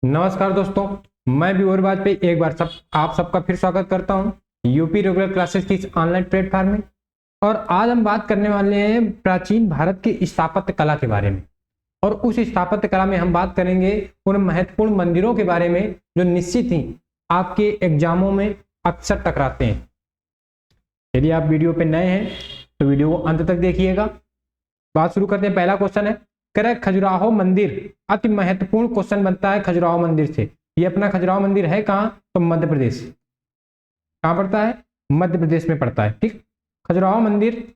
नमस्कार दोस्तों, मैं व्यूअर वाजपेयी एक बार आप सबका फिर स्वागत करता हूं यूपी रेगुलर क्लासेस की इस ऑनलाइन प्लेटफॉर्म में। और आज हम बात करने वाले हैं प्राचीन भारत की स्थापत्य कला के बारे में। और उस स्थापत्य कला में हम बात करेंगे उन महत्वपूर्ण मंदिरों के बारे में जो निश्चित ही आपके एग्जामों में अक्सर टकराते हैं। यदि आप वीडियो पे नए हैं तो वीडियो को अंत तक देखिएगा। बात शुरू करते हैं। पहला क्वेश्चन है, कह रहा है खजुराहो मंदिर। अति महत्वपूर्ण क्वेश्चन बनता है खजुराहो मंदिर से। ये अपना खजुराहो मंदिर है कहाँ? तो मध्य प्रदेश। कहाँ पड़ता है? मध्य प्रदेश में पड़ता है। ठीक, खजुराहो मंदिर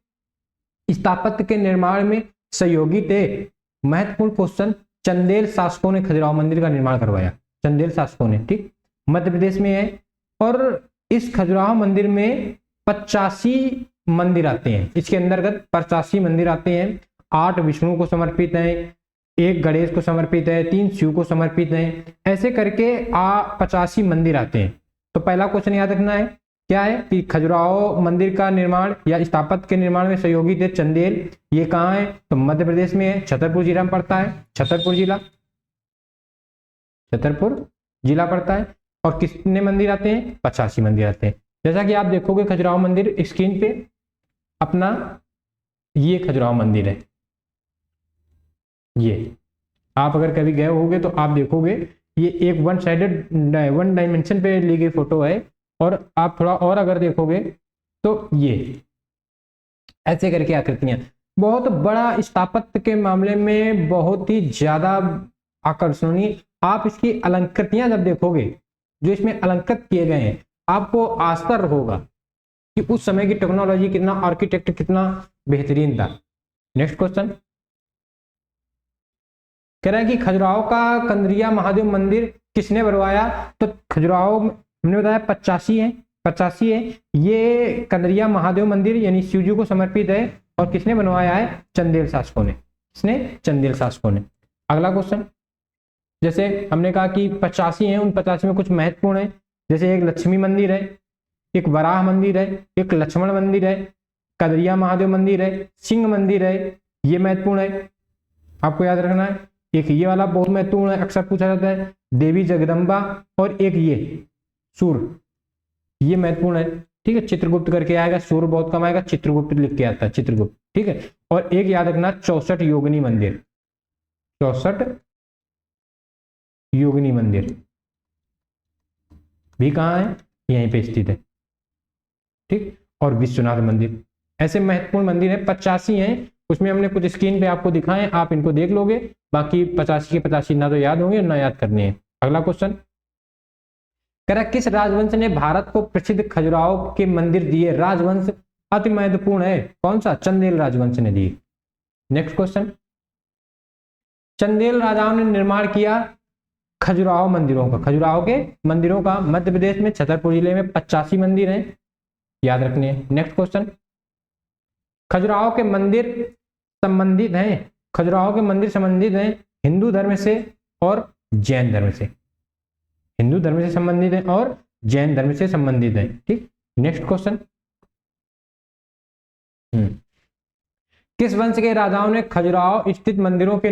स्थापत्य के निर्माण में सहयोगी थे। महत्वपूर्ण क्वेश्चन, चंदेल शासकों ने खजुराहो मंदिर का निर्माण करवाया। चंदेल शासकों ने, ठीक, मध्य प्रदेश में है। और इस खजुराहो मंदिर में 85 मंदिर आते हैं। इसके अंतर्गत 85 मंदिर आते हैं। 8 विष्णु को समर्पित है, 1 गणेश को समर्पित है, 3 शिव को समर्पित है। ऐसे करके 85 मंदिर आते हैं। तो पहला क्वेश्चन याद रखना है, क्या है कि खजुराहो मंदिर का निर्माण या स्थापत्य के निर्माण में सहयोगी थे चंदेल। ये कहाँ है? तो मध्य प्रदेश में है, छतरपुर जिला में पड़ता है। छतरपुर जिला पड़ता है। और कितने मंदिर आते हैं? 85 मंदिर आते हैं। जैसा कि आप देखोगे खजुराहो मंदिर स्क्रीन पे अपना, ये खजुराहो मंदिर है। ये आप अगर कभी गए होगे तो आप देखोगे ये एक वन डायमेंशन पे ली गई फोटो है। और आप थोड़ा और अगर देखोगे तो ये ऐसे करके आकृतियां, बहुत बड़ा स्थापत्य के मामले में बहुत ही ज्यादा आकर्षणीय। आप इसकी अलंकृतियां जब देखोगे, जो इसमें अलंकृत किए गए हैं, आपको आश्चर्य होगा कि उस समय की टेक्नोलॉजी कितना, आर्किटेक्ट कितना बेहतरीन था। नेक्स्ट क्वेश्चन कह रहा है कि खजुराहो का कंदरिया महादेव मंदिर किसने बनवाया? तो खजुराहो हमने बताया 85 है। ये कंदरिया महादेव मंदिर यानी शिव जी को समर्पित है। और किसने बनवाया है? चंदेल शासकों ने। किसने? चंदेल शासकों ने। अगला क्वेश्चन, जैसे हमने कहा कि 85 हैं, उन 85 में कुछ महत्वपूर्ण है। जैसे एक लक्ष्मी मंदिर है, एक वराह मंदिर है, एक लक्ष्मण मंदिर है, कंदरिया महादेव मंदिर है, सिंह मंदिर है। ये महत्वपूर्ण है, आपको याद रखना है। एक ये वाला बहुत महत्वपूर्ण है, अक्सर पूछा जाता है, देवी जगदम्बा। और एक ये सूर्य, ये महत्वपूर्ण है। ठीक है, चित्रगुप्त करके आएगा, सूर्य बहुत कम आएगा, चित्रगुप्त लिख के आता है, चित्रगुप्त। ठीक है, और एक याद रखना 64 योगिनी मंदिर। 64 योगिनी मंदिर भी कहाँ है? यहीं पे स्थित है। ठीक, और विश्वनाथ मंदिर। ऐसे महत्वपूर्ण मंदिर है, 85 हैं। उसमें हमने कुछ स्क्रीन पे आपको दिखाएं, आप इनको देख लोगे। बाकी 85 के 85 ना तो याद होंगे ना याद करने हैं। अगला क्वेश्चन कह रहा है, किस राजवंश ने भारत को प्रसिद्ध खजुराहो के मंदिर दिए? राजवंश अति महत्वपूर्ण है, कौन सा? चंदेल राजवंश ने दिए। नेक्स्ट क्वेश्चन, चंदेल राजाओं ने निर्माण किया खजुराहो मंदिरों का। खजुराहो के मंदिरों का मध्य प्रदेश में छतरपुर जिले में 85 मंदिर हैं, याद रखने हैं। नेक्स्ट क्वेश्चन, खजुराहो के मंदिर संबंधित हैं, खजुराहो के मंदिर संबंधित हैं हिंदू धर्म से और जैन धर्म से। हिंदू धर्म से संबंधित है और जैन धर्म से संबंधित है। ठीक, नेक्स्ट क्वेश्चन, किस वंश के राजाओं ने खजुराहो स्थित मंदिरों का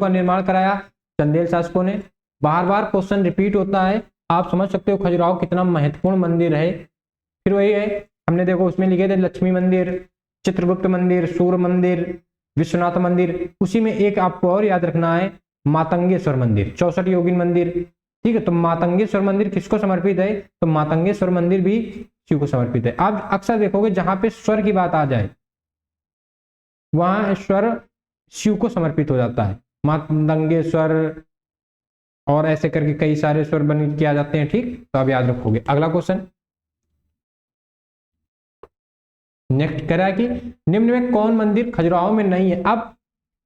निर्माण कराया? चंदेल शासकों ने। बार बार क्वेश्चन रिपीट होता है, आप समझ सकते हो खजुराहो कितना महत्वपूर्ण मंदिर है। फिर वही है, हमने देखो उसमें लिखे थे लक्ष्मी मंदिर, चित्रगुप्त मंदिर, सूर्य मंदिर, विश्वनाथ मंदिर। उसी में एक आपको और याद रखना है, मातंगेश्वर मंदिर, 64 योगिन मंदिर। ठीक है, तो मातंगेश्वर मंदिर किसको समर्पित है? तो मातंगेश्वर मंदिर भी शिव को समर्पित है। आप अक्सर देखोगे जहां पे स्वर की बात आ जाए वहां स्वर शिव को समर्पित हो जाता है। मातंगेश्वर और ऐसे करके कई सारे स्वर बन किया जाते हैं। ठीक, तो आप याद रखोगे। अगला क्वेश्चन नेक्स्ट कह रहा है कि निम्न में कौन मंदिर खजुराहो में नहीं है? अब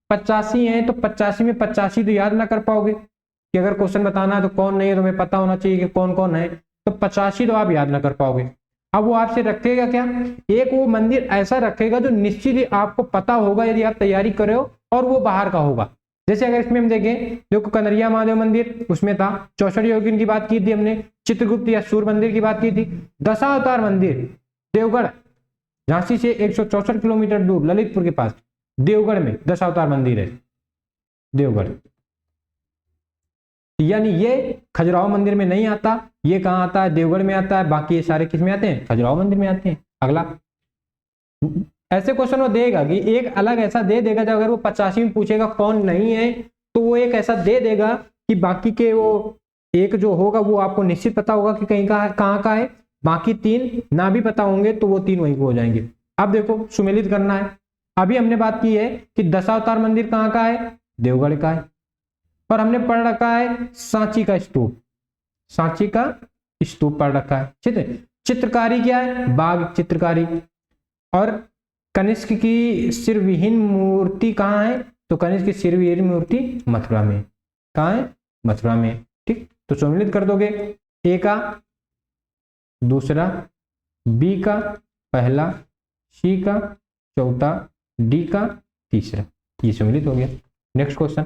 85 है तो 85 में 85 तो याद ना कर पाओगे कि अगर क्वेश्चन बताना है तो कौन नहीं है, तो तुम्हें पता होना चाहिए कि कौन कौन है। तो 85 तो आप याद ना कर पाओगे। अब वो आपसे रखेगा क्या? एक वो मंदिर ऐसा रखेगा जो निश्चित ही आपको पता होगा यदि आप तैयारी करे हो, और वो बाहर का होगा। जैसे अगर इसमें हम देखें, देखो कंदरिया महादेव मंदिर उसमें था, 64 योगिन की बात की थी हमने, चित्रगुप्त या सूर्य मंदिर की बात की थी, दशावतार मंदिर देवगढ़, झांसी से 164 किलोमीटर दूर ललितपुर के पास देवगढ़ में दशावतार मंदिर है। देवगढ़ यानी ये खजुराहो मंदिर में नहीं आता, ये कहाँ आता है, देवगढ़ में आता है, बाकी ये सारे किस में आते हैं, खजुराहो मंदिर में आते हैं। अगला ऐसे क्वेश्चन वो देगा कि एक अलग ऐसा दे देगा, जब अगर वो 85 में पूछेगा कौन नहीं है तो वो एक ऐसा दे देगा कि बाकी के वो एक जो होगा वो आपको निश्चित पता होगा कि कहीं का कहाँ का है, बाकी 3 ना भी पता होंगे तो वो 3 वहीं को हो जाएंगे। अब देखो सुमेलित करना है। अभी हमने बात की है कि दशावतार मंदिर कहाँ का है, देवगढ़ का है, और हमने पढ़ रखा है सांची का स्तूप, सांची का स्तूप पढ़ रखा है। ठीक है, चित्रकारी क्या है, बाघ चित्रकारी। और कनिष्क की सिरविहीन मूर्ति कहाँ है, तो कनिष्क की सिरविहीन मूर्ति मथुरा में, कहाँ है, मथुरा में। ठीक, तो सम्मिलित कर दोगे, ए का दूसरा, बी का पहला, सी का चौथा, डी का तीसरा, ये सम्मिलित हो गया। नेक्स्ट क्वेश्चन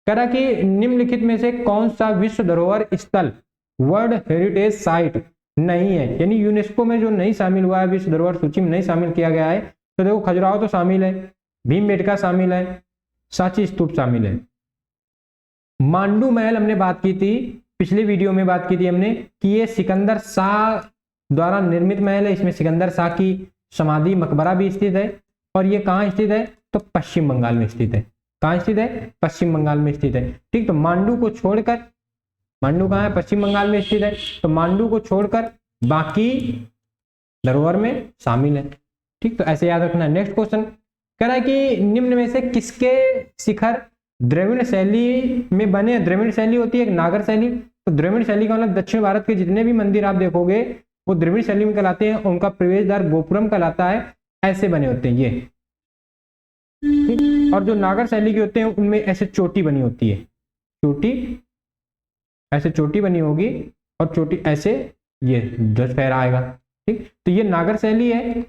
कह रहा कि निम्नलिखित में से कौन सा विश्व धरोहर स्थल वर्ल्ड हेरिटेज साइट नहीं है, यानी यूनेस्को में जो नहीं शामिल हुआ है, विश्व धरोहर सूची में नहीं शामिल किया गया है। तो देखो खजुराहो तो शामिल है, भीमबेटका शामिल है, सांची स्तूप शामिल है। मांडू महल हमने बात की थी, पिछले वीडियो में बात की थी हमने कि ये सिकंदर शाह द्वारा निर्मित महल है, इसमें सिकंदर शाह की समाधि मकबरा भी स्थित है। और ये कहाँ स्थित है, तो पश्चिम बंगाल में स्थित है। कहाँ स्थित है, पश्चिम बंगाल में स्थित है। ठीक, तो मांडू को छोड़कर, मांडू कहाँ है, पश्चिम बंगाल में स्थित है, तो मांडू को छोड़कर बाकी धरोहर में शामिल है। ठीक, तो ऐसे याद रखना। नेक्स्ट क्वेश्चन कह रहा है कि निम्न में से किसके शिखर द्रविड़ शैली में बने। द्रविड़ शैली होती है एक नागर शैली, तो द्रविड़ शैली का मतलब दक्षिण भारत के जितने भी मंदिर आप देखोगे वो द्रविड़ शैली में कहलाते हैं, उनका प्रवेश द्वार गोपुरम कहलाता है, ऐसे बने होते हैं ये। ठीक, और जो नागर शैली के होते हैं उनमें ऐसे चोटी बनी होती है, चोटी ऐसे चोटी बनी होगी और चोटी ऐसे ये ध्वज फहराएगा। ठीक, तो ये नागर शैली है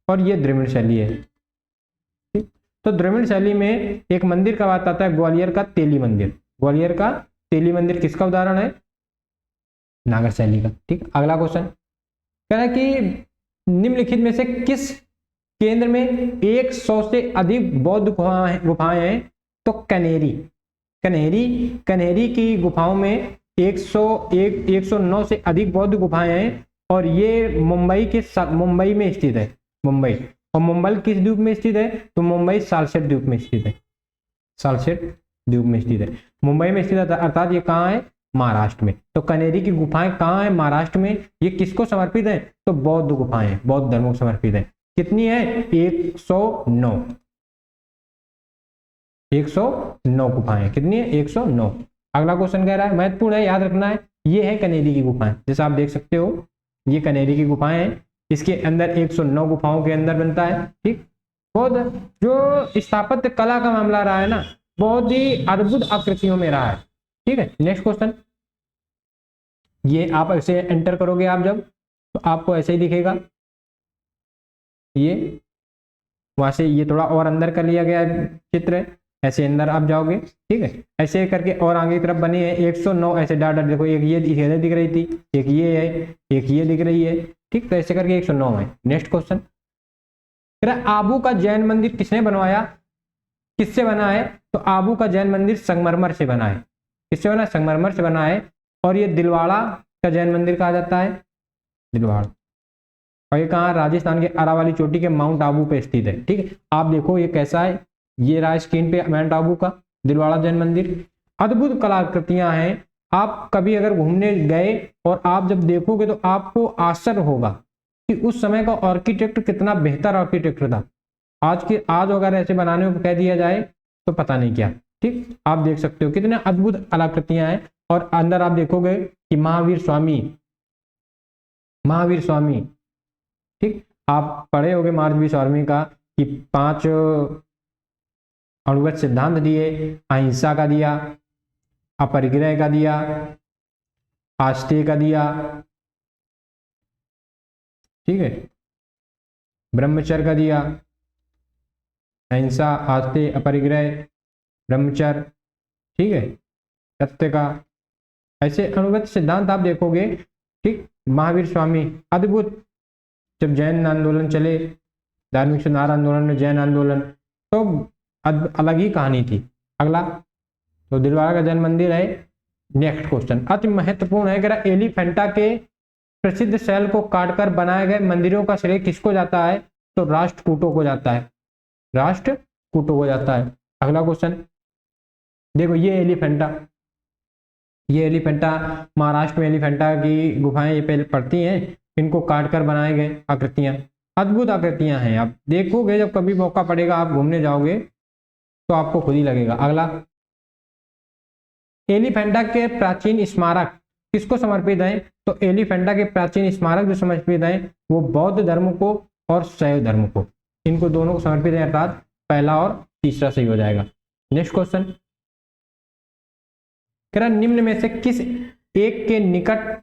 और ये द्रविड़ शैली है। ठीक, तो द्रविड़ शैली में एक मंदिर का बात आता है, ग्वालियर का तेली मंदिर। ग्वालियर का तेली मंदिर किसका उदाहरण है, नागर शैली का। ठीक, अगला क्वेश्चन कह रहा है कि निम्नलिखित में से किस केंद्र में 100 से अधिक बौद्ध गुफाएं हैं, तो कनेरी, कन्हेरी, कन्हेरी की गुफाओं में 109 से अधिक बौद्ध गुफाएं हैं, और ये मुंबई में स्थित है, मुंबई। और मुंबई किस द्वीप में स्थित है, तो मुंबई सालसेट द्वीप में स्थित है, सालसेट द्वीप में स्थित है, मुंबई में स्थित है, अर्थात ये कहाँ है, महाराष्ट्र में। तो कनेरी की गुफाएं कहाँ है, महाराष्ट्र में। ये किसको समर्पित है, तो बौद्ध गुफाएं, बौद्ध धर्म को समर्पित है। कितनी है, 109, 109 गुफाएं, कितनी है, 109। अगला क्वेश्चन कह रहा है, महत्वपूर्ण है, याद रखना है, ये है कनेरी की गुफाएं, जैसे आप देख सकते हो ये कनेरी की गुफाएं हैं, इसके अंदर 109 गुफाओं के अंदर बनता है। ठीक, बहुत जो स्थापत्य कला का मामला रहा है ना, बहुत ही अद्भुत आकृतियों में रहा है। ठीक है, नेक्स्ट क्वेश्चन, ये आप ऐसे एंटर करोगे आप जब, तो आपको ऐसे ही दिखेगा, ये वहां से ये थोड़ा और अंदर कर लिया गया चित्र है, ऐसे अंदर आप जाओगे। ठीक है, ऐसे करके और आगे की तरफ बनी है 109 ऐसे डाट डाट, देखो एक ये इधर दिख रही थी, एक ये है, एक ये दिख रही है। ठीक, तो ऐसे करके 109 है। नेक्स्ट क्वेश्चन, आबू का जैन मंदिर किसने बनवाया, किससे बना है, तो आबू का जैन मंदिर संगमरमर से बना है। किससे बना है, संगमरमर से बना है। और ये दिलवाड़ा का जैन मंदिर कहा जाता है, दिलवाड़ा। और ये कहाँ, राजस्थान के अरावली चोटी के माउंट आबू पे स्थित है। ठीक है, आप देखो ये कैसा है, ये रहा स्क्रीन पे माउंट आबू का दिलवाड़ा जैन मंदिर। अद्भुत कलाकृतियां हैं, आप कभी अगर घूमने गए और आप जब देखोगे तो आपको आश्चर्य होगा कि उस समय का आर्किटेक्ट कितना बेहतर आर्किटेक्ट था। आज अगर ऐसे बनाने को कह दिया जाए तो पता नहीं क्या। ठीक, आप देख सकते हो कितने अद्भुत कलाकृतियां हैं। और अंदर आप देखोगे कि महावीर स्वामी, ठीक, आप पढ़े होगे महावीर स्वामी का कि 5 अणुगत सिद्धांत दिए, अहिंसा का दिया, अपरिग्रह का दिया, आस्थे का दिया, ठीक है, ब्रह्मचर्य का दिया, अहिंसा, आस्थे, अपरिग्रह, ब्रह्मचर्य, ठीक है, सत्य का, ऐसे अणुगत सिद्धांत आप देखोगे। ठीक, महावीर स्वामी अद्भुत, जब जैन आंदोलन चले, धार्मिक सुधार आंदोलन में जैन आंदोलन, तो अलग ही कहानी थी। अगला तो दिलवाड़ा का जैन मंदिर है। नेक्स्ट क्वेश्चन अति महत्वपूर्ण है, अगर एलिफेंटा के प्रसिद्ध शैल को काटकर बनाए गए मंदिरों का श्रेय किसको जाता है? तो राष्ट्रकूटों को जाता है, राष्ट्रकूटों को जाता है। अगला क्वेश्चन देखो, ये एलिफेंटा महाराष्ट्र में एलिफेंटा की गुफाएं ये पहले पड़ती हैं, इनको काटकर बनाए गए आकृतियां, अद्भुत आकृतियां हैं। आप देखोगे जब कभी मौका पड़ेगा, आप घूमने जाओगे तो आपको खुद ही लगेगा। अगला, एलिफेंटा के प्राचीन स्मारक किसको समर्पित है? तो एलिफेंटा के प्राचीन स्मारक जो समर्पित है वो बौद्ध धर्म को और शैव धर्म को, इनको दोनों को समर्पित है, अर्थात पहला और तीसरा सही हो जाएगा। नेक्स्ट क्वेश्चन, निम्न में से किस एक के निकट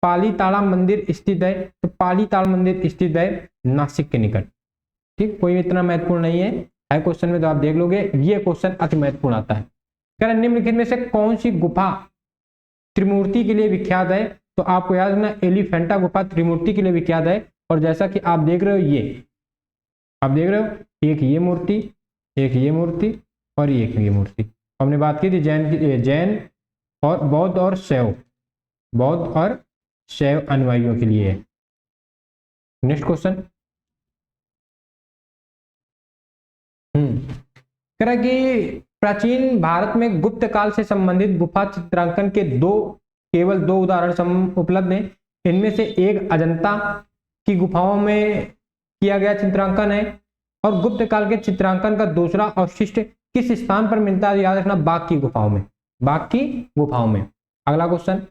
पालीताड़ा मंदिर स्थित है? तो पालीताड़ा मंदिर स्थित है नासिक के निकट। ठीक, कोई इतना महत्वपूर्ण नहीं है क्वेश्चन में, तो आप देख लोगे। ये क्वेश्चन अति महत्वपूर्ण आता है। निम्नलिखित में से कौन सी गुफा त्रिमूर्ति के लिए विख्यात है? तो आपको याद रखना एलिफेंटा गुफा त्रिमूर्ति के लिए विख्यात है। और जैसा कि आप देख रहे हो, ये आप देख रहे हो, एक ये मूर्ति, एक ये मूर्ति और एक ये मूर्ति। हमने बात की थी जैन और बौद्ध और शैव अनुयायियों के लिए। नेक्स्ट क्वेश्चन, कह रहा कि प्राचीन भारत में गुप्त काल से संबंधित गुफा चित्रांकन के केवल दो उदाहरण उपलब्ध हैं। इनमें से एक अजंता की गुफाओं में किया गया चित्रांकन है और गुप्त काल के चित्रांकन का दूसरा अवशिष्ट किस स्थान पर मिलता है? याद रखना बाघ की गुफाओं में, बाघ की गुफाओं में। अगला क्वेश्चन,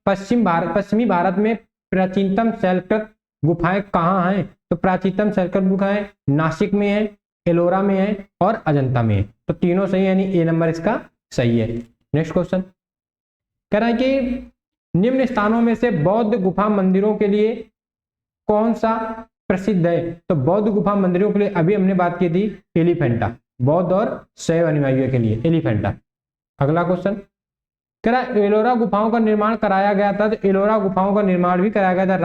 पश्चिमी भारत में प्राचीनतम शैलकृत गुफाएं कहाँ हैं? तो प्राचीनतम शैलकृत गुफाएं नासिक में है, एलोरा में है और अजंता में है। तो तीनों सही, यानी ए नंबर इसका सही है। नेक्स्ट क्वेश्चन, कह रहा है कि निम्न स्थानों में से बौद्ध गुफा मंदिरों के लिए कौन सा प्रसिद्ध है? तो बौद्ध गुफा मंदिरों के लिए अभी हमने बात की थी एलिफेंटा, बौद्ध और शैव अनुयायियों के लिए एलिफेंटा। अगला क्वेश्चन, कह रहा है एलोरा गुफाओं का निर्माण कराया गया था। तो एलोरा गुफाओं का निर्माण भी कराया गया था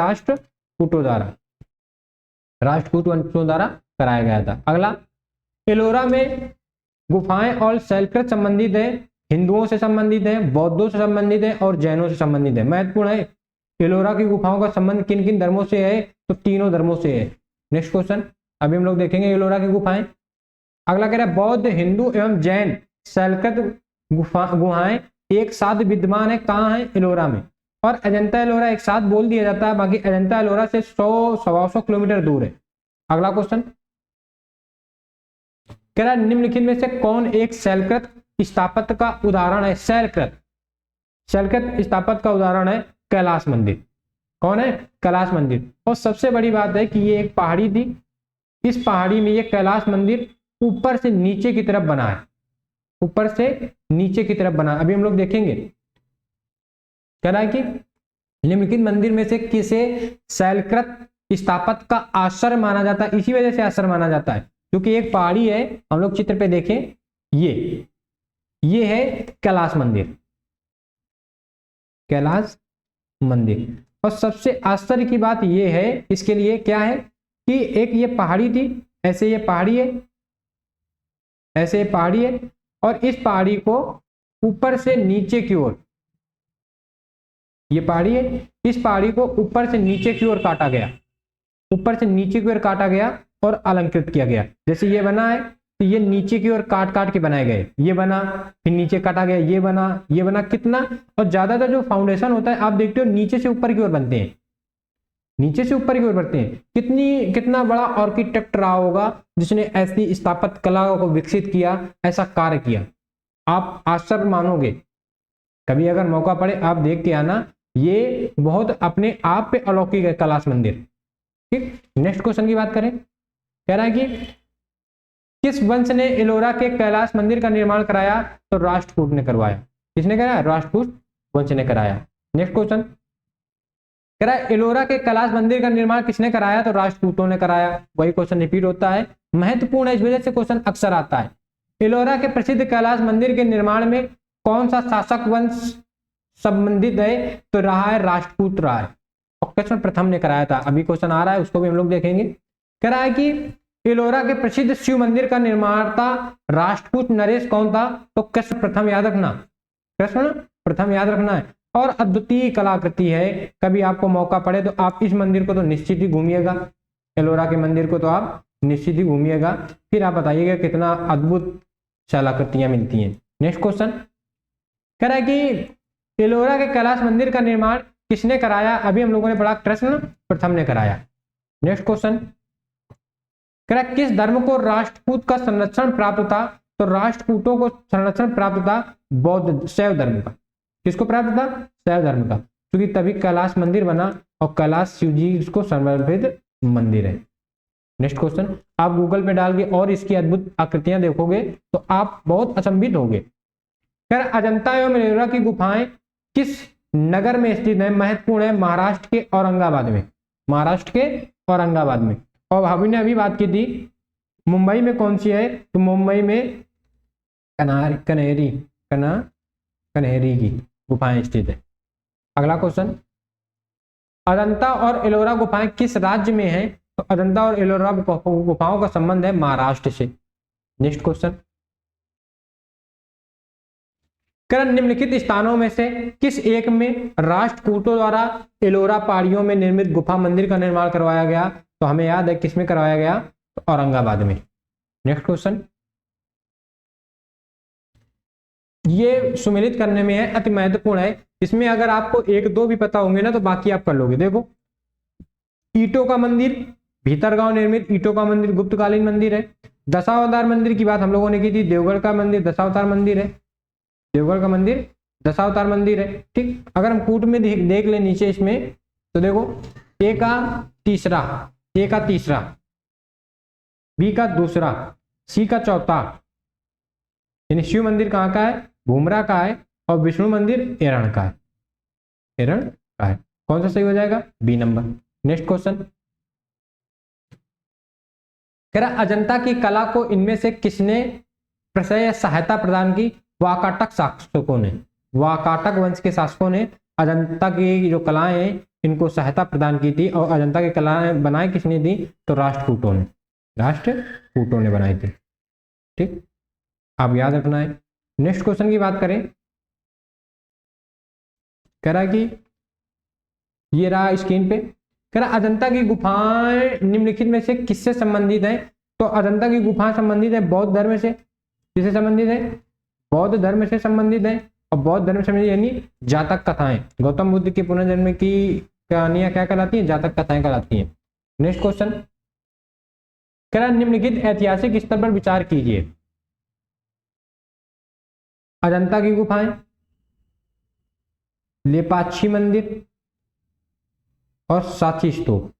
राष्ट्रकूटों द्वारा कराया गया था। अगला, एलोरा में गुफाएं और शैलकृत संबंधित है, हिंदुओं से संबंधित है, बौद्धों से संबंधित है और जैनों से संबंधित है। महत्वपूर्ण है, एलोरा की गुफाओं का संबंध किन किन धर्मों से है? तो तीनों धर्मों से है। नेक्स्ट क्वेश्चन, अभी हम लोग देखेंगे एलोरा की गुफाएं। अगला कह रहा है बौद्ध, हिंदू एवं जैन शैलकृत गुफाएं एक साथ विद्यमान है, कहाँ है? एलोरा में। और अजंता एलोरा एक साथ बोल दिया जाता है, बाकी अजंता एलोरा से 100-125 किलोमीटर दूर है। अगला क्वेश्चन, कह रहा है निम्नलिखित में से कौन एक शैलकृत स्थापत्य का उदाहरण है? शैलकृत स्थापत्य का उदाहरण है कैलाश मंदिर। कौन है? कैलाश मंदिर। और सबसे बड़ी बात है कि ये एक पहाड़ी थी, इस पहाड़ी में ये कैलाश मंदिर ऊपर से नीचे की तरफ बना है, ऊपर से नीचे की तरफ बना। अभी हम लोग देखेंगे। कह रहा है कि निम्नलिखित मंदिर में से किसे शैलकृत स्थापत्य का आश्रय माना जाता है? इसी वजह से आश्रय माना जाता है क्योंकि एक पहाड़ी है। हम लोग चित्र पे देखें, ये है कैलाश मंदिर, कैलाश मंदिर। और सबसे आश्चर्य की बात ये है इसके लिए क्या है कि एक ये पहाड़ी थी, ऐसे ये पहाड़ी है, ऐसे ये पहाड़ी है और इस पहाड़ी को ऊपर से नीचे की ओर, ये पहाड़ी है, इस पहाड़ी को ऊपर से नीचे की ओर काटा गया, ऊपर से नीचे की ओर काटा गया और अलंकृत किया गया। जैसे ये बना है तो ये नीचे की ओर काट काट के बनाए गए, ये बना, फिर नीचे काटा गया, ये बना, कितना। और ज्यादातर जो फाउंडेशन होता है आप देखते हो नीचे से ऊपर की ओर बनते हैं, नीचे से ऊपर की ओर बढ़ते हैं। कितना बड़ा आर्किटेक्ट रहा होगा जिसने ऐसी स्थापत्य कला को विकसित किया, ऐसा कार्य किया। आप आश्चर्य मानोगे, कभी अगर मौका पड़े आप देख के आना, ये बहुत अपने आप पे अलौकिक है कैलाश मंदिर। ठीक, नेक्स्ट क्वेश्चन की बात करें। कह रहा है कि किस वंश ने एलोरा के कैलाश मंदिर का निर्माण कराया? तो राष्ट्रकूट ने करवाया। किसने कराया? राष्ट्रकूट वंश ने कराया। नेक्स्ट क्वेश्चन कह रहा है एलोरा के कैलाश मंदिर का निर्माण किसने कराया? तो राष्ट्रकूटों ने कराया। वही क्वेश्चन रिपीट होता है, महत्वपूर्ण है, इस वजह से क्वेश्चन अक्सर आता है। एलोरा के प्रसिद्ध कैलाश मंदिर के निर्माण में कौन सा शासक वंश संबंधित है? तो रहा है राष्ट्रकूट रहा है और कृष्ण प्रथम ने कराया था। अभी क्वेश्चन आ रहा है, उसको भी हम लोग देखेंगे। कह रहा है कि एलोरा के प्रसिद्ध शिव मंदिर का निर्माता राष्ट्रकूट नरेश कौन था? तो कृष्ण प्रथम, याद रखना, कृष्ण प्रथम याद रखना है। और अद्वितीय कलाकृति है, कभी आपको मौका पड़े तो आप इस मंदिर को तो निश्चित ही घूमिएगा, एलोरा के मंदिर को तो आप निश्चित ही घूमिएगा, फिर आप बताइएगा कितना अद्भुत कलाकृतियां मिलती हैं। नेक्स्ट क्वेश्चन कह रहा है कि एलोरा के कैलाश मंदिर का निर्माण किसने कराया? अभी हम लोगों ने पढ़ा कृष्ण प्रथम ने कराया। नेक्स्ट क्वेश्चन कह रहा है किस धर्म को राष्ट्रकूट का संरक्षण प्राप्त था? तो राष्ट्रकूटों को संरक्षण प्राप्त था बौद्ध शैव धर्म का। किसको प्राप्त था? शैव धर्म का, क्योंकि तभी कैलाश मंदिर बना और कैलाश शिव जी को समर्पित मंदिर है। नेक्स्ट क्वेश्चन आप गूगल पे डाल के और इसकी अद्भुत आकृतियां देखोगे तो आप बहुत अचंभित होंगे। खैर अजंता एवं एलोरा की गुफाएं किस नगर में स्थित है? महत्वपूर्ण है, महाराष्ट्र के औरंगाबाद में, महाराष्ट्र के औरंगाबाद में। और भाभी ने अभी बात की थी मुंबई में कौन सी है? तो मुंबई में कन्हेरी की गुफाएं स्थित है। अगला क्वेश्चन अजंता और एलोरा गुफाएं किस राज्य में हैं? तो अजंता और एलोरा गुफाओं का संबंध है महाराष्ट्र से। नेक्स्ट क्वेश्चन करण निम्नलिखित स्थानों में से किस एक में राष्ट्रकूटों द्वारा एलोरा पहाड़ियों में निर्मित गुफा मंदिर का निर्माण करवाया गया? तो हमें याद है किसमें करवाया गया? तो औरंगाबाद में। नेक्स्ट क्वेश्चन ये सुमेलित करने में है, अति महत्वपूर्ण है, इसमें अगर आपको एक दो भी पता होंगे ना तो बाकी आप कर लोगे। देखो ईंटों का मंदिर, भीतरगांव निर्मित ईंटों का मंदिर गुप्तकालीन मंदिर है। दशावतार मंदिर की बात हम लोगों ने की थी, देवगढ़ का मंदिर दशावतार मंदिर है, देवगढ़ का मंदिर दशावतार मंदिर है। ठीक, अगर हम कूट में देख ले नीचे इसमें तो देखो ए का तीसरा, बी का दूसरा, सी का चौथा, यानी शिव मंदिर कहाँ का है? भूमरा का है, और विष्णु मंदिर एरण का है, एरण का है। कौन सा सही हो जाएगा? B number. नेक्स्ट क्वेश्चन कह रहा अजंता की कला को इनमें से किसने प्रशय या सहायता प्रदान की? वाकाटक शासकों ने, वाकाटक वंश के शासकों ने अजंता की जो कलाएं हैं इनको सहायता प्रदान की थी। और अजंता की कलाएं बनाई किसने थी? तो राष्ट्रकूटों ने, राष्ट्रकूटों ने बनाई थी। ठीक, आप याद रखना है। नेक्स्ट क्वेश्चन की बात करें, कह रहा कि ये रहा स्क्रीन पे, कह रहा अजंता की गुफाएं निम्नलिखित में से किससे संबंधित है? तो अजंता की गुफाएं संबंधित है बौद्ध धर्म से। किससे संबंधित है? बौद्ध धर्म से संबंधित है। और बौद्ध धर्म से यानी जातक कथाएं, गौतम बुद्ध के पुनर्जन्म की कहानियां क्या कहलाती हैं? जातक कथाएं कहलाती हैं। नेक्स्ट क्वेश्चन कह रहा निम्नलिखित ऐतिहासिक स्तर पर विचार कीजिए। अजंता की गुफाएं, लेपाक्षी मंदिर और सांची स्तूप।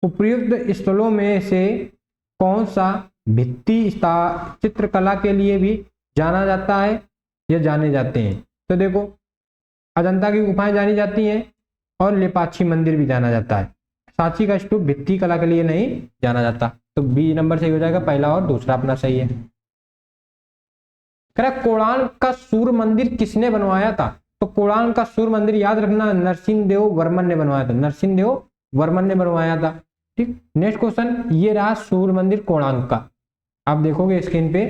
उपर्युक्त स्थलों में से कौन सा भित्ति चित्रकला के लिए भी जाना जाता है या जाने जाते हैं? तो देखो अजंता की गुफाएं जानी जाती हैं और लेपाक्षी मंदिर भी जाना जाता है। सांची का स्तूप भित्ति कला के लिए नहीं जाना जाता। तो बी नंबर सही हो जाएगा, पहला और दूसरा अपना सही है। कोणार्क का सूर्य मंदिर किसने बनवाया था? तो कोणार्क का सूर्य मंदिर याद रखना नरसिंहदेव वर्मन ने बनवाया था, नरसिंहदेव वर्मन ने बनवाया था। ठीक, नेक्स्ट क्वेश्चन ये रहा सूर्य मंदिर कोणार्क का। आप देखोगे स्क्रीन पे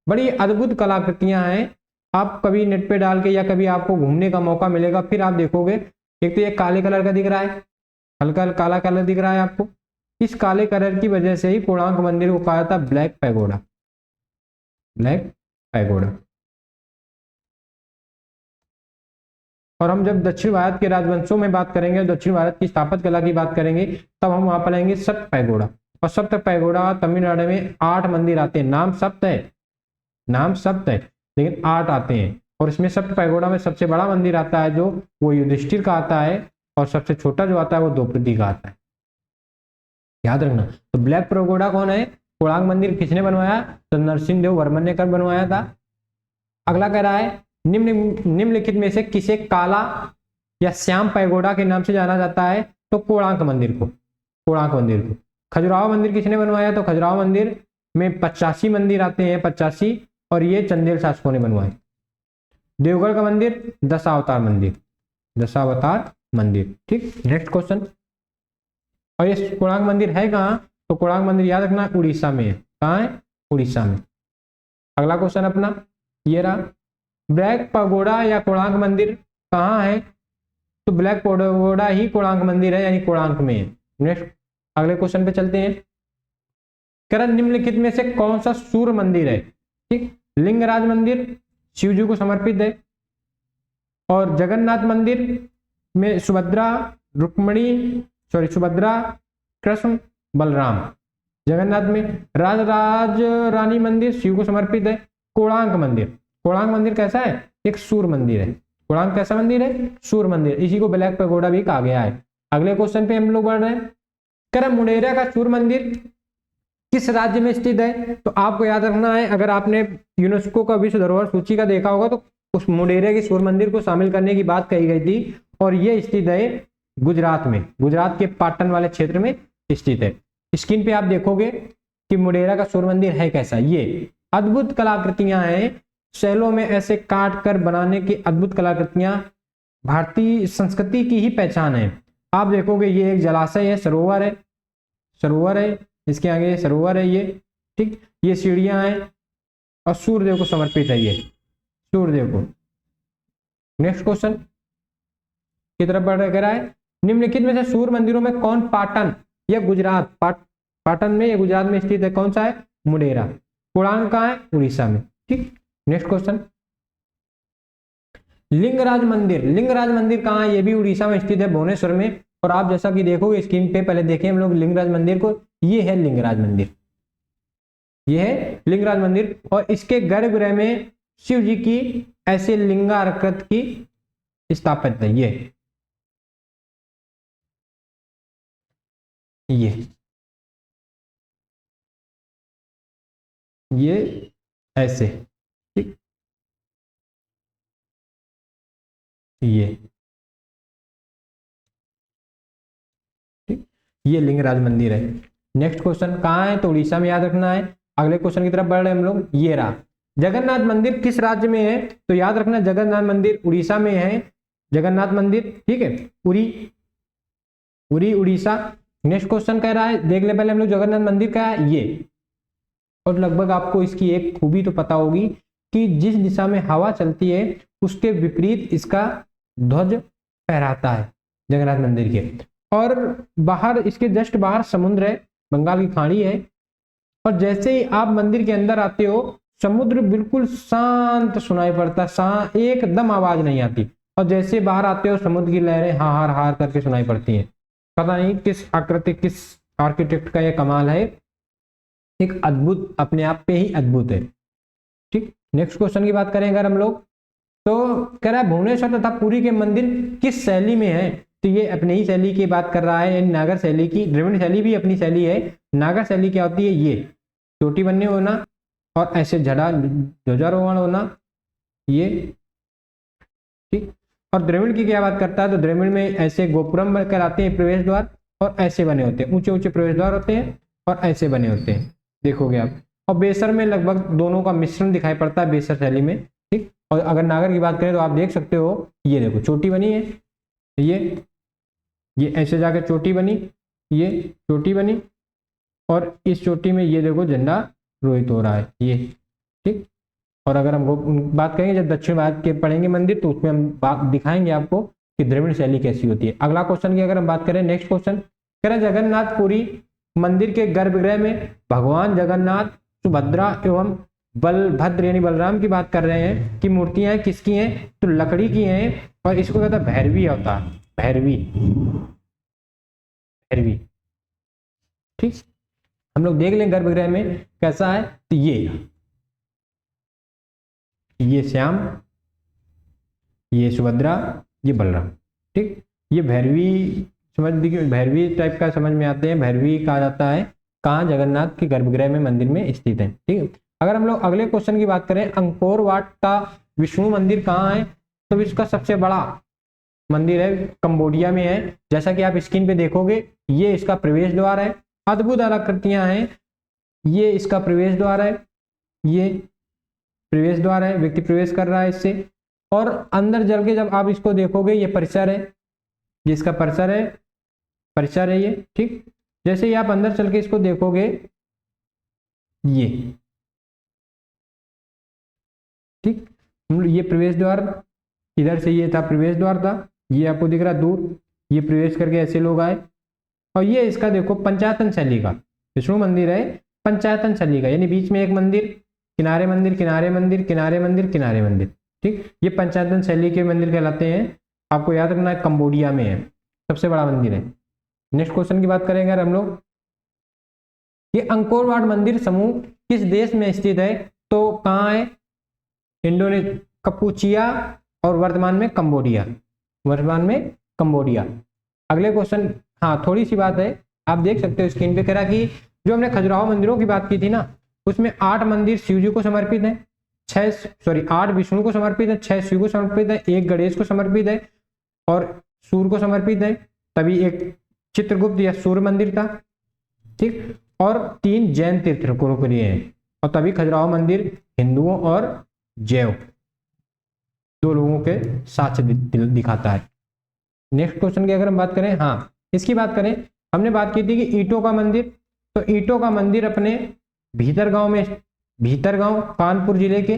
बड़ी अद्भुत कलाकृतियां हैं। आप कभी नेट पे डाल के या कभी आपको घूमने का मौका मिलेगा फिर आप देखोगे। एक तो ये काले कलर का दिख रहा है, हल्का काला कलर दिख रहा है आपको, इस काले कलर की वजह से ही कोणार्क मंदिर को कहा था ब्लैक पैगोडा, ब्लैक पैगोडा। और हम जब दक्षिण भारत के राजवंशों में बात करेंगे, दक्षिण भारत की स्थापत्य कला की बात करेंगे, तब हम वहां पढ़ेंगे सप्त पैगोडा। और सप्त पैगोडा तमिलनाडु में 8 मंदिर आते हैं। नाम सप्त है, नाम सप्त है, लेकिन 8 आते हैं। और इसमें सप्त पैगोडा में सबसे बड़ा मंदिर आता है जो वो युधिष्ठिर का आता है, और सबसे छोटा जो आता है वो द्रौपदी का आता है। याद रखना। तो ब्लैक पैगोडा कौन है? कोणार्क मंदिर किसने बनवाया? तो नरसिंहदेव वर्मन ने कब बनवाया था। अगला कह रहा है निम्नलिखित में से किसे काला या श्याम पैगोडा के नाम से जाना जाता है? तो कोणार्क मंदिर को, कोणार्क मंदिर को। खजुराहो मंदिर किसने बनवाया? तो खजुराहो मंदिर में 85 मंदिर आते हैं, 85, और ये चंदेल शासकों ने बनवाए। देवगढ़ का मंदिर दशावतार मंदिर, दशावतार मंदिर। ठीक, नेक्स्ट क्वेश्चन। और ये कोणार्क मंदिर है कहाँ? तो कोणार्क मंदिर याद रखना उड़ीसा में है। कहाँ है? उड़ीसा में। अगला क्वेश्चन अपना ये रहा, ब्लैक पगोड़ा या कोणार्क मंदिर कहाँ है? तो ब्लैक पगोड़ा ही कोणार्क मंदिर है, यानी कोणार्क में है। नेक्स्ट अगले क्वेश्चन पे चलते हैं। करण निम्नलिखित में से कौन सा सूर्य मंदिर है? ठीक, लिंगराज मंदिर शिव जी को समर्पित है, और जगन्नाथ मंदिर में सुभद्रा कृष्ण बलराम। जगन्नाथ में राज रानी मंदिर शिव को समर्पित है। कोणार्क मंदिर कैसा है? एक सूर्य मंदिर है। कोणार्क कैसा मंदिर है? सूर्य मंदिर। इसी को ब्लैक पैगोडा भी कहा गया है। अगले क्वेश्चन पे हम लोग बढ़ रहे हैं। कर मुडेरा का सूर्य मंदिर किस राज्य में स्थित है? तो आपको याद रखना है, अगर आपने यूनेस्को का विश्व धरोहर सूची का देखा होगा तो उस मुडेरा के सूर्य मंदिर को शामिल करने की बात कही गई थी, और ये स्थित है गुजरात में। गुजरात के पाटन वाले क्षेत्र में स्थित है। स्क्रीन पे आप देखोगे कि मुडेरा का सूर्य मंदिर है कैसा। ये अद्भुत कलाकृतियां हैं, शैलों में ऐसे काट कर बनाने की अद्भुत कलाकृतियां भारतीय संस्कृति की ही पहचान है। आप देखोगे ये एक जलाशय है, सरोवर है, इसके आगे सरोवर है ये, ठीक, ये सीढ़ियां हैं और सूर्यदेव को समर्पित है ये, सूर्यदेव को। नेक्स्ट क्वेश्चन की तरफ बढ़ रहा है, निम्नलिखित में से सूर्य मंदिरों में कौन पाटन या गुजरात पाटन में या गुजरात में स्थित है? कौन सा है? मुडेरा। कोणार्क कहाँ है? उड़ीसा में। ठीक, नेक्स्ट क्वेश्चन, लिंगराज मंदिर कहाँ है? ये भी उड़ीसा में स्थित है, भुवनेश्वर में। और आप जैसा कि देखोगे स्क्रीन पे, पहले देखें हम लोग लिंगराज मंदिर को, ये है लिंगराज मंदिर, ये है लिंगराज मंदिर। और इसके गर्भगृह में शिव जी की ऐसे लिंगाकृत की स्थापित है। ये ऐसे, ठीक, ये ये लिंगराज मंदिर है। नेक्स्ट क्वेश्चन कहाँ है? तो उड़ीसा में, याद रखना है। अगले क्वेश्चन की तरफ बढ़ रहे हैं हम लोग। ये रहा, जगन्नाथ मंदिर किस राज्य में है? तो याद रखना जगन्नाथ मंदिर उड़ीसा में है। जगन्नाथ मंदिर, ठीक है, उरी उड़ीसा। नेक्स्ट क्वेश्चन कह रहा है, देख ले पहले हम लोग जगन्नाथ मंदिर का है ये, और लगभग आपको इसकी एक खूबी तो पता होगी कि जिस दिशा में हवा चलती है उसके विपरीत इसका ध्वज फहराता है जगन्नाथ मंदिर के। और बाहर, इसके जस्ट बाहर समुद्र है, बंगाल की खाड़ी है। और जैसे ही आप मंदिर के अंदर आते हो समुद्र बिल्कुल शांत सुनाई पड़ता है, एकदम आवाज नहीं आती। और जैसे बाहर आते हो समुद्र की लहरें हार हार करके सुनाई पड़ती हैं। पता नहीं किस आकृति, किस आर्किटेक्ट का यह कमाल है, एक अद्भुत, अपने आप पे ही अद्भुत है। ठीक, नेक्स्ट क्वेश्चन की बात करें अगर हम लोग, तो कह रहा है भुवनेश्वर तथा पुरी के मंदिर किस शैली में है? तो ये अपनी ही शैली की बात कर रहा है, नागर शैली की। द्रविड़ शैली भी अपनी शैली है। नागर शैली क्या होती है? ये चोटी बनने होना और ऐसे ध्वजारोहण होना, ये, ठीक। और द्रविड़ की क्या बात करता है? तो द्रविड़ में ऐसे गोपुरम कहलाते हैं प्रवेश द्वार, और ऐसे बने होते हैं, ऊंचे ऊंचे प्रवेश द्वार होते हैं और ऐसे बने होते हैं, देखोगे आप। और बेसर में लगभग दोनों का मिश्रण दिखाई पड़ता है, बेसर शैली में, ठीक। और अगर नागर की बात करें तो आप देख सकते हो, ये देखो चोटी बनी है, ये ऐसे जाकर चोटी बनी, ये चोटी बनी, और इस चोटी में ये देखो झंडा रोहित हो रहा है, ये, ठीक। और अगर हम बात करेंगे जब दक्षिण भारत के पढ़ेंगे मंदिर, तो उसमें हम बात दिखाएंगे आपको कि द्रविड़ शैली कैसी होती है। अगला क्वेश्चन की अगर हम बात करें, नेक्स्ट क्वेश्चन कह रहा है जगन्नाथपुरी मंदिर के गर्भगृह में भगवान जगन्नाथ, सुभद्रा एवं बलभद्र यानी बलराम की बात कर रहे हैं कि मूर्तियां किसकी हैं? तो लकड़ी की हैं, और इसको कहता है भैरवी अवतार, भैरवी, ठीक। हम लोग देख लें गर्भगृह में कैसा है। तो ये श्याम, ये सुभद्रा, ये बलराम, ठीक। ये भैरवी, भैरवी टाइप का समझ में आते हैं, भैरवी कहा जाता है। कहाँ? जगन्नाथ के गर्भगृह में मंदिर में स्थित है, ठीक। अगर हम लोग अगले क्वेश्चन की बात करें, अंकोर वाट का विष्णु मंदिर कहाँ है? तो इसका सबसे बड़ा मंदिर है, कंबोडिया में है। जैसा कि आप स्क्रीन पे देखोगे, ये इसका प्रवेश द्वार है, अद्भुत आकृतियां हैं। ये इसका प्रवेश द्वार है, ये प्रवेश द्वार है, व्यक्ति प्रवेश कर रहा है इससे। और अंदर जल के जब आप इसको देखोगे, ये परिसर है, जिसका परिसर है ये, ठीक। जैसे ही आप अंदर चल के इसको देखोगे, ये ठीक, ये प्रवेश द्वार, इधर से ये था प्रवेश द्वार था, ये आपको दिख रहा दूर, ये प्रवेश करके ऐसे लोग आए। और ये इसका देखो पंचायतन शैली का विष्णु मंदिर है, पंचायतन शैली का, यानी बीच में एक मंदिर, किनारे मंदिर, किनारे मंदिर, किनारे मंदिर, किनारे मंदिर, ठीक, ये पंचायतन शैली के मंदिर कहलाते हैं। आपको याद रखना है कंबोडिया में है, सबसे बड़ा मंदिर है। नेक्स्ट क्वेश्चन की बात करेंगे अगर हम लोग, ये अंकोर वाट मंदिर समूह किस देश में स्थित है? तो कहाँ है? इंडोनेशिया, कपूचिया और वर्तमान में कंबोडिया, वर्तमान में कंबोडिया। अगले क्वेश्चन, हाँ थोड़ी सी बात है, आप देख सकते हो स्क्रीन पे, कह रहा कि जो हमने खजुराहो मंदिरों की बात की थी ना, उसमें 8 मंदिर शिव जी को समर्पित है, 8 विष्णु को समर्पित है, 6 शिव को समर्पित है, 1 गणेश को समर्पित है और सूर्य को समर्पित है। तभी एक चित्रगुप्त या सूर्य मंदिर था, ठीक, और 3 जैन तीर्थंकरों के लिए हैं। और तभी खजुराहो मंदिर हिंदुओं और जैव 2 लोगों के साथ दिखाता है। नेक्स्ट क्वेश्चन की अगर हम बात करें, हाँ इसकी बात करें, हमने बात की थी कि ईंटों का मंदिर, तो ईंटों का मंदिर अपने भीतरगांव में, भीतरगांव कानपुर जिले के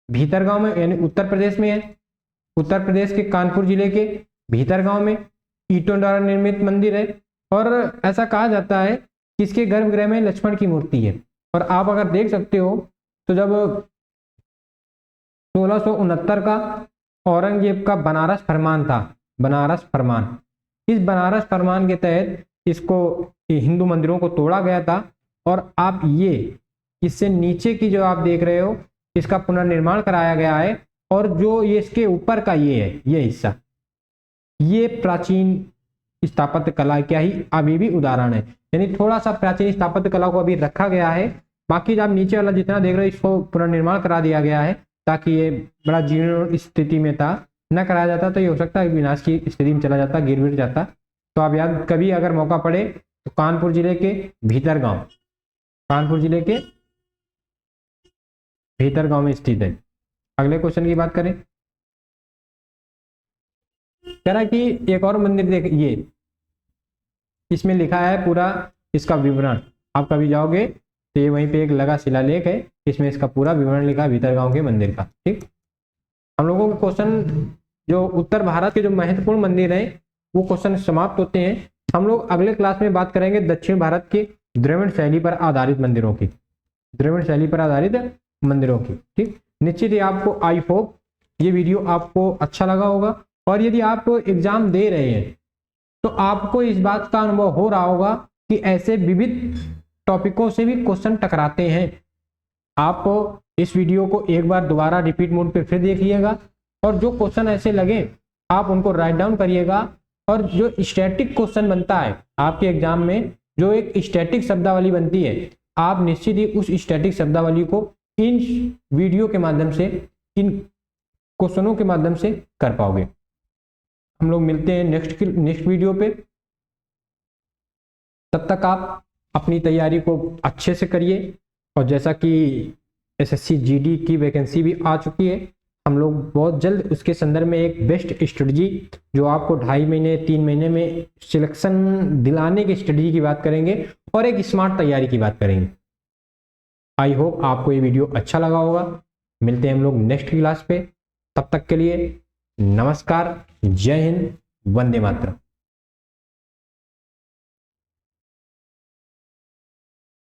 भीतरगांव में, यानी उत्तर प्रदेश में है, उत्तर प्रदेश के कानपुर जिले के भीतरगांव में ईंटों द्वारा निर्मित मंदिर है। और ऐसा कहा जाता है कि इसके गर्भगृह में लक्ष्मण की मूर्ति है। और आप अगर देख सकते हो तो जब 1669 का औरंगजेब का बनारस फरमान था, बनारस फरमान, इस बनारस फरमान के तहत इसको हिंदू मंदिरों को तोड़ा गया था। और आप ये इससे नीचे की जो आप देख रहे हो, इसका पुनर्निर्माण कराया गया है। और जो ये इसके ऊपर का ये है, ये हिस्सा, ये प्राचीन स्थापत्य कला का ही अभी भी उदाहरण है, यानी थोड़ा सा प्राचीन स्थापत्य कला को अभी रखा गया है। बाकी आप नीचे वाला जितना देख रहे हो, इसको पुनर्निर्माण करा दिया गया है, ताकि ये बड़ा जीर्ण स्थिति में था, न कराया जाता तो ये हो सकता है विनाश की स्थिति में चला जाता, गिर जाता। तो आप याद, कभी अगर मौका पड़े तो कानपुर जिले के भीतरगांव, कानपुर जिले के भीतरगांव में स्थित है। अगले क्वेश्चन की बात करें, कह रहा कि एक और मंदिर देख, ये इसमें लिखा है पूरा इसका विवरण, आप कभी जाओगे तो ये वहीं पे एक लगा शिलालेख है, इसमें इसका पूरा विवरण लिखा है भीतरगांव के मंदिर का, ठीक। हम लोगों के क्वेश्चन जो उत्तर भारत के जो महत्वपूर्ण मंदिर हैं वो क्वेश्चन समाप्त होते हैं। हम लोग अगले क्लास में बात करेंगे दक्षिण भारत के द्रविड़ शैली पर आधारित मंदिरों की, द्रविड़ शैली पर आधारित मंदिरों की, ठीक। निश्चित ही आपको, आई होप ये वीडियो आपको अच्छा लगा होगा। और यदि आप एग्जाम दे रहे हैं तो आपको इस बात का अनुभव हो रहा होगा कि ऐसे विविध टॉपिकों से भी क्वेश्चन टकराते हैं। आप इस वीडियो को एक बार दोबारा रिपीट मोड पे फिर देखिएगा, और जो क्वेश्चन ऐसे लगे आप उनको राइट डाउन करिएगा। और जो स्टैटिक क्वेश्चन बनता है आपके एग्जाम में, जो एक स्टैटिक शब्दावली बनती है, आप निश्चित ही उस स्टैटिक शब्दावली को इन वीडियो के माध्यम से, इन क्वेश्चनों के माध्यम से कर पाओगे। हम लोग मिलते हैं नेक्स्ट वीडियो पे। तब तक आप अपनी तैयारी को अच्छे से करिए। और जैसा कि एसएससी जीडी की वैकेंसी भी आ चुकी है, हम लोग बहुत जल्द उसके संदर्भ में एक बेस्ट स्ट्रेटजी, जो आपको 2.5 महीने 3 महीने में सिलेक्शन दिलाने की स्ट्रेटजी की बात करेंगे, और एक स्मार्ट तैयारी की बात करेंगे। आई होप आपको ये वीडियो अच्छा लगा होगा। मिलते हैं हम लोग नेक्स्ट क्लास पे, तब तक के लिए नमस्कार, जय हिंद, वंदे मातरम।